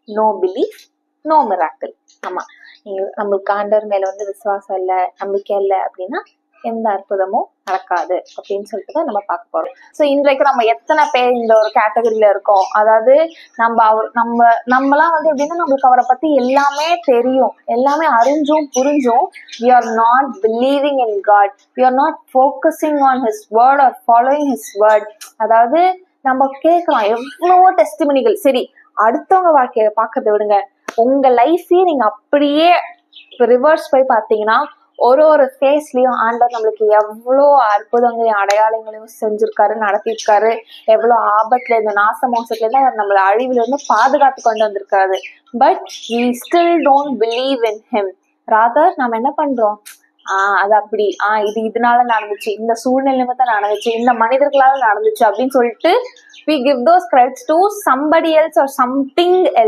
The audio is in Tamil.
No belief no miracle. ஆமா, நம்மளுக்கு ஆண்டவர் மேல வந்து விசுவாசம் இல்லை, நம்பிக்கை இல்லை அப்படின்னா எந்த அற்புதமும் நடக்காது அப்படின்னு சொல்லிட்டு தான் நம்ம பார்க்க போறோம். ஸோ இன்றைக்கு நம்ம எத்தனை பேர் இந்த ஒரு கேட்டகரியில இருக்கோம்? அதாவது நம்மலாம் வந்து எப்படின்னா நம்மளுக்கு அவரை பத்தி எல்லாமே தெரியும், எல்லாமே அறிஞ்சும் புரிஞ்சும் we are not believing in God, we are not focusing on his word or following his word. அதாவது நம்ம கேட்கலாம் எவ்வளவோ டெஸ்டிமனிகள். சரி, அடுத்தவங்க வாழ்க்கையை பார்க்கறத விடுங்க, உங்க லைஃபையே நீங்க அப்படியே ரிவர்ஸ் போய் பார்த்தீங்கன்னா ஒரு ஒரு ஃபேஸ்லயும் ஆண்டவர் நம்மளுக்கு எவ்வளோ அற்புதங்களையும் அடையாளங்களையும் செஞ்சிருக்காரு, நடத்திருக்காரு. எவ்வளோ ஆபத்துல இருந்து, நாச மோசத்துல இருந்து அவர் நம்மள அழிவுல இருந்து பாதுகாத்து கொண்டு வந்திருக்காரு. But we still don't believe in him. rather நம்ம என்ன பண்றோம், அது அப்படி இது இதனால நடந்துச்சு, இந்த சூழ்நிலை தான் நடந்துச்சு, இந்த மனிதர்களால நடந்துச்சு அப்படின்னு சொல்லிட்டு we give those credits to somebody else or something else.